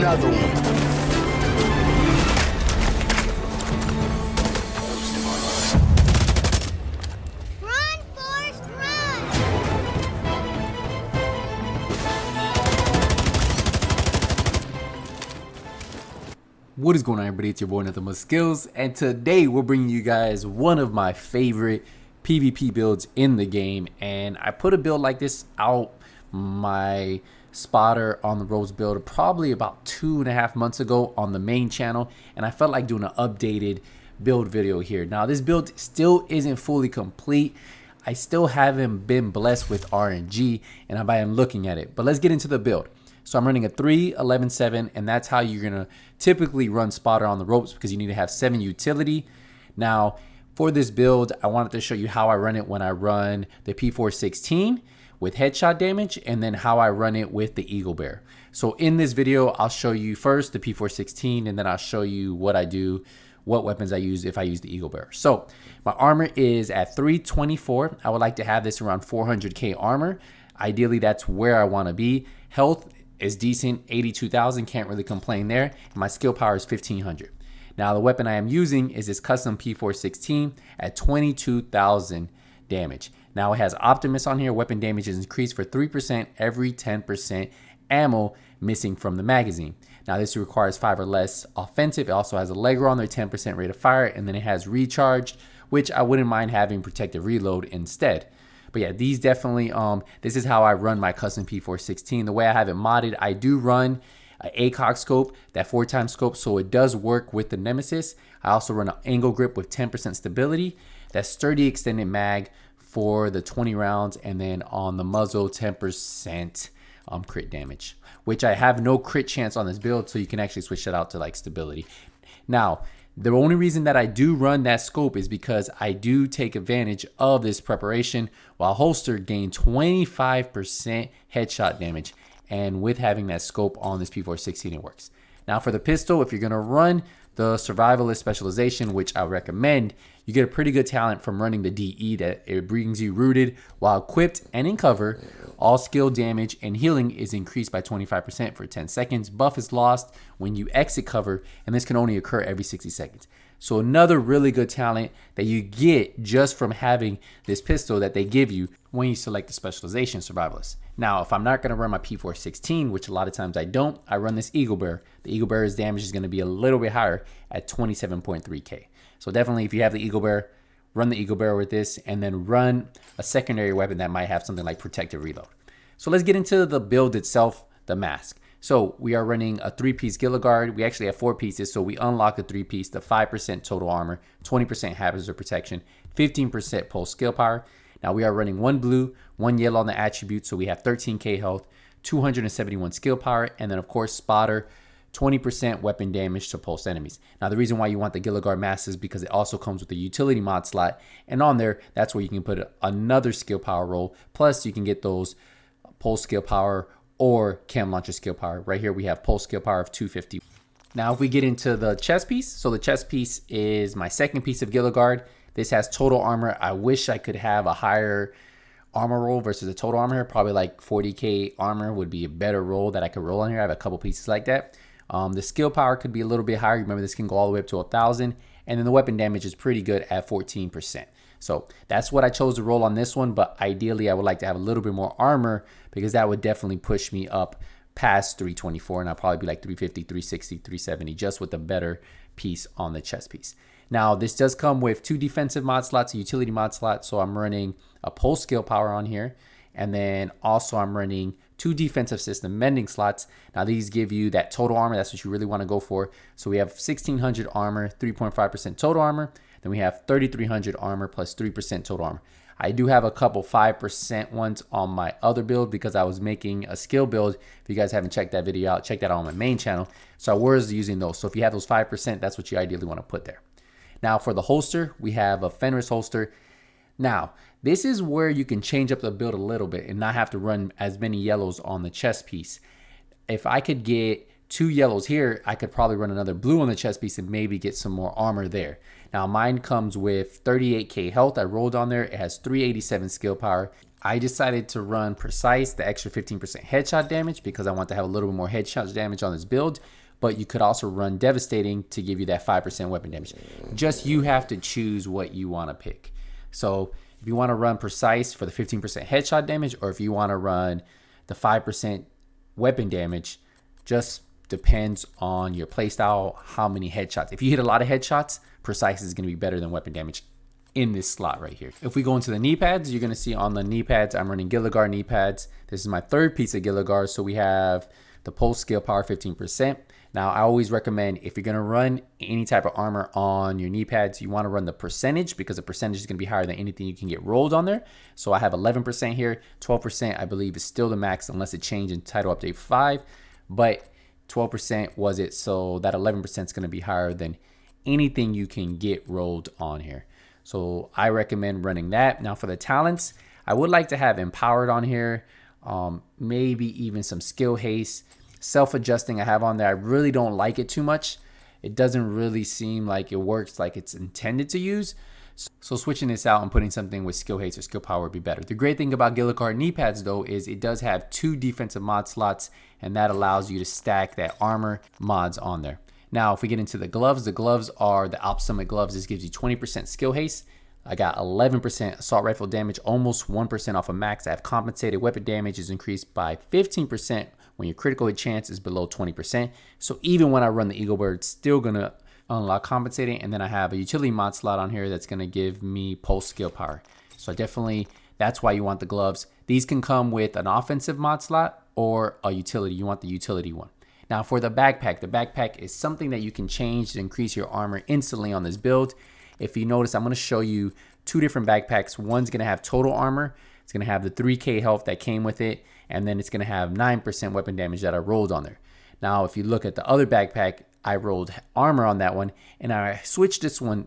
another one. Run, Forrest, run! What is going on, everybody? It's your boy Nothing But Skills, and today we're bringing you guys one of my favorite PvP builds in the game. And I put a build like this out, my spotter on the ropes build, probably about 2.5 months ago on the main channel, and I felt like doing an updated build video here. Now this build still isn't fully complete. I still haven't been blessed with RNG, and I am looking at it. But let's get into the build. So I'm running a 3-11-7, and that's how you're gonna typically run spotter on the ropes, because you need to have 7 utility. Now for this build, I wanted to show you how I run it when I run the P416 with headshot damage, and then how I run it with the Eagle Bear. So in this video, I'll show you first the P416, and then I'll show you what I do, what weapons I use if I use the Eagle Bear. So my armor is at 324. I would like to have this around 400k armor. Ideally, that's where I want to be. Health is decent, 82,000, can't really complain there. And my skill power is 1500. Now the weapon I am using is this custom P416 at 22,000 damage. Now it has Optimus on here. Weapon damage is increased for 3% every 10% ammo missing from the magazine. Now this requires 5 or less offensive. It also has a Legro on there, 10% rate of fire, and then it has recharged, which I wouldn't mind having protective reload instead. But yeah, these definitely, this is how I run my custom P416. The way I have it modded, I do run an ACOG scope, that 4x scope, so it does work with the Nemesis. I also run an angle grip with 10% stability, that sturdy extended mag for the 20 rounds, and then on the muzzle, 10% crit damage, which I have no crit chance on this build, so you can actually switch that out to like stability. Now, the only reason that I do run that scope is because I do take advantage of this preparation, while holster gain 25% headshot damage, and with having that scope on this P416, it works. Now for the pistol, if you're gonna run the survivalist specialization, which I recommend, you get a pretty good talent from running the DE, that it brings you rooted while equipped and in cover. All skill damage and healing is increased by 25% for 10 seconds. Buff is lost when you exit cover, and this can only occur every 60 seconds. So another really good talent that you get just from having this pistol that they give you when you select the specialization survivalist. Now, if I'm not gonna run my P416, which a lot of times I don't, I run this Eagle Bear. The Eagle Bear's damage is gonna be a little bit higher at 27.3k. So definitely, if you have the Eagle Bear, run the Eagle Bear with this, and then run a secondary weapon that might have something like protective reload. So let's get into the build itself, the mask. So we are running a 3-piece Gilligard. We actually have 4 pieces, so we unlock a 3-piece, the 5% total armor, 20% hazard protection, 15% pulse skill power. Now we are running 1 blue, 1 yellow on the attribute, so we have 13k health, 271 skill power, and then of course spotter, 20% weapon damage to pulse enemies. Now the reason why you want the Gilligard mask is because it also comes with a utility mod slot, and on there, that's where you can put another skill power roll, plus you can get those pulse skill power or cam launcher skill power. Right here we have pulse skill power of 250. Now if we get into the chest piece, so the chest piece is my second piece of Gilligard. This has total armor. I wish I could have a higher armor roll versus a total armor. Probably like 40k armor would be a better roll that I could roll on here. I have a couple pieces like that. The skill power could be a little bit higher. Remember, this can go all the way up to 1,000, and then the weapon damage is pretty good at 14%. So that's what I chose to roll on this one, but ideally I would like to have a little bit more armor, because that would definitely push me up past 324, and I'll probably be like 350, 360, 370, just with a better piece on the chest piece. Now this does come with 2 defensive mod slots, a utility mod slot, so I'm running a pulse skill power on here, and then also I'm running 2 defensive system mending slots. Now these give you that total armor. That's what you really want to go for. So we have 1600 armor, 3.5% total armor. Then we have 3300 armor plus 3% total armor. I do have a couple 5% ones on my other build, because I was making a skill build. If you guys haven't checked that video out, check that out on my main channel. So I was using those. So if you have those 5%, that's what you ideally want to put there. Now for the holster, we have a Fenris holster. Now, this is where you can change up the build a little bit and not have to run as many yellows on the chest piece. If I could get 2 yellows here, I could probably run another blue on the chest piece and maybe get some more armor there. Now mine comes with 38k health. I rolled on there. It has 387 skill power. I decided to run Precise, the extra 15% headshot damage, because I want to have a little bit more headshot damage on this build. But you could also run Devastating to give you that 5% weapon damage. Just you have to choose what you want to pick. So if you want to run Precise for the 15% headshot damage, or if you want to run the 5% weapon damage, just depends on your playstyle, how many headshots. If you hit a lot of headshots, Precise is going to be better than weapon damage in this slot right here. If we go into the knee pads, you're going to see on the knee pads, I'm running Gilligar knee pads. This is my third piece of Gilligar. So we have the pulse skill power 15%. Now I always recommend, if you're going to run any type of armor on your knee pads, you want to run the percentage, because the percentage is going to be higher than anything you can get rolled on there. So I have 11% here. 12% I believe is still the max unless it changed in title update 5, but 12% was it. So that 11% is going to be higher than anything you can get rolled on here. So I recommend running that. Now for the talents, I would like to have Empowered on here, maybe even some Skill Haste. Self-adjusting I have on there. I really don't like it too much. It doesn't really seem like it works like it's intended to use. So switching this out and putting something with Skill Haste or Skill Power would be better. The great thing about Gilligar knee pads though is it does have 2 defensive mod slots, and that allows you to stack that armor mods on there. Now, if we get into the gloves are the Alp Summit gloves. This gives you 20% skill haste. I got 11% assault rifle damage, almost 1% off of max. I have compensated weapon damage is increased by 15% when your critical hit chance is below 20%. So even when I run the Eagle Bird, it's still gonna unlock compensating. And then I have a utility mod slot on here that's gonna give me pulse skill power. So definitely, that's why you want the gloves. These can come with an offensive mod slot or a utility. You want the utility one. Now for the backpack is something that you can change to increase your armor instantly on this build. If you notice, I'm going to show you 2 different backpacks. One's going to have total armor. It's going to have the 3k health that came with it. And then it's going to have 9% weapon damage that I rolled on there. Now, if you look at the other backpack, I rolled armor on that one. And I switched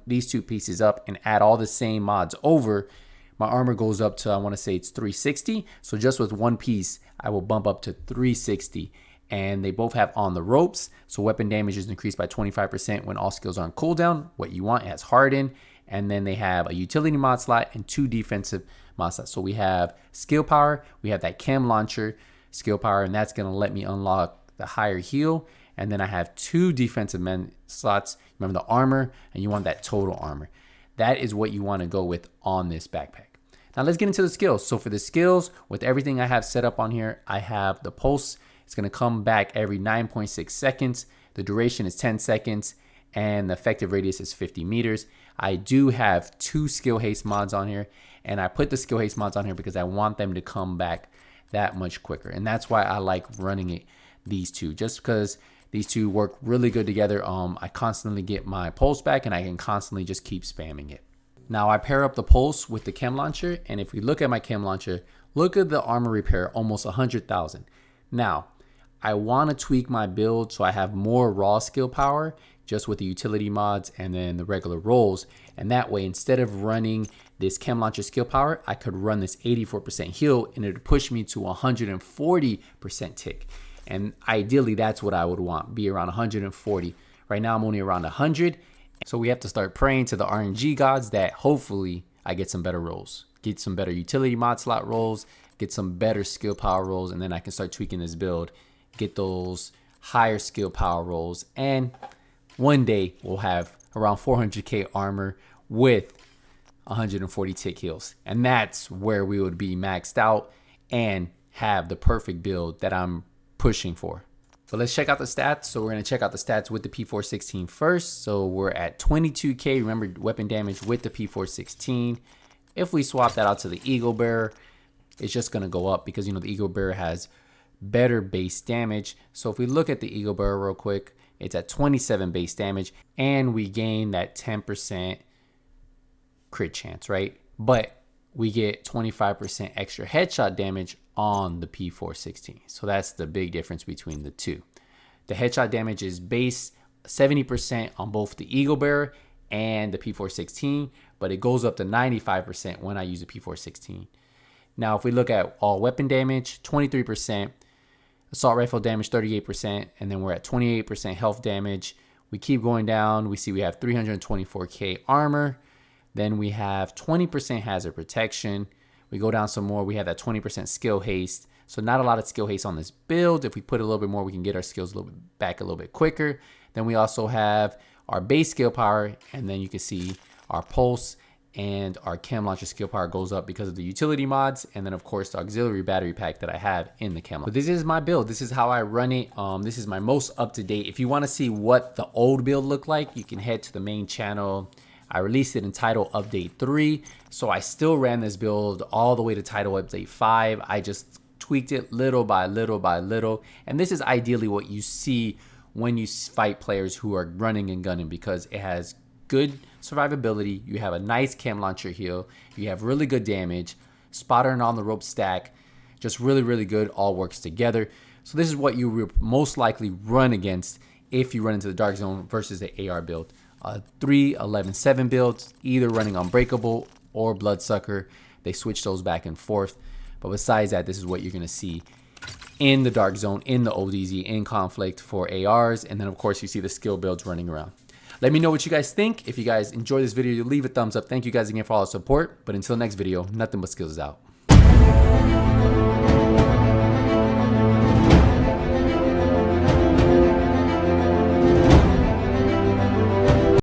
these 2 pieces up and add all the same mods over. My armor goes up to, I want to say it's 360. So just with one piece, I will bump up to 360. And they both have on the ropes, so weapon damage is increased by 25% when all skills are on cooldown. What you want has harden, and then they have a utility mod slot and 2 defensive mod slots. So we have skill power, we have that chem launcher skill power, and that's going to let me unlock the higher heal. And then I have 2 defensive slots. Remember the armor, and you want that total armor. That is what you want to go with on this backpack. Now let's get into the skills. So for the skills, with everything I have set up on here, I have the pulse. It's going to come back every 9.6 seconds. The duration is 10 seconds and the effective radius is 50 meters. I do have 2 skill haste mods on here, and I put the skill haste mods on here because I want them to come back that much quicker. And that's why I like running these 2, just because these 2 work really good together. I constantly get my pulse back and I can constantly just keep spamming it. Now I pair up the pulse with the chem launcher, and if we look at my chem launcher, look at the armor repair, almost 100,000. Now, I want to tweak my build so I have more raw skill power just with the utility mods and then the regular rolls. And that way, instead of running this chem launcher skill power, I could run this 84% heal and it would push me to 140% tick. And ideally, that's what I would want, be around 140. Right now, I'm only around 100. So we have to start praying to the RNG gods that hopefully I get some better rolls, get some better utility mod slot rolls, get some better skill power rolls, and then I can start tweaking this build, get those higher skill power rolls, and one day we'll have around 400k armor with 140 tick heals, and that's where we would be maxed out and have the perfect build that I'm pushing for. So let's check out the stats. So we're going to check out the stats with the P416 first. So we're at 22k. Remember, weapon damage with the P416. If we swap that out to the Eagle Bearer, it's just going to go up because, you know, the Eagle Bearer has better base damage. So if we look at the Eagle Bearer real quick, it's at 27 base damage and we gain that 10% crit chance, right? But we get 25% extra headshot damage on the P416. So that's the big difference between the two. The headshot damage is base 70% on both the Eagle Bearer and the P416, but it goes up to 95% when I use the P416. Now, if we look at all weapon damage, 23%, Assault rifle damage 38%, and then we're at 28% health damage. We keep going down. We see we have 324k armor. Then we have 20% hazard protection. We go down some more. We have that 20% skill haste. So not a lot of skill haste on this build. If we put a little bit more, we can get our skills a little bit back a little bit quicker. Then we also have our base skill power, and then you can see our pulse and our chem launcher skill power goes up because of the utility mods, and then of course the auxiliary battery pack that I have in the chem launcher. So this is my build. This is how I run it. This is my most up to date. If you want to see what the old build looked like, you can head to the main channel. I released it in Title Update 3, so I still ran this build all the way to Title Update 5. I just tweaked it little by little by little, and this is ideally what you see when you fight players who are running and gunning, because it has good survivability, you have a nice chem launcher heal, you have really good damage, spotter and on the rope stack, just really good, all works together. So this is what you will most likely run against if you run into the dark zone versus the AR build. 3-11-7 builds, either running Unbreakable or Bloodsucker. They switch those back and forth, but besides that, this is what you're gonna see in the dark zone, in the ODZ, in conflict for ARs, and then of course you see the skill builds running around. Let me know what you guys think. If you guys enjoyed this video, leave a thumbs up. Thank you guys again for all the support. But until next video, nothing but skills out.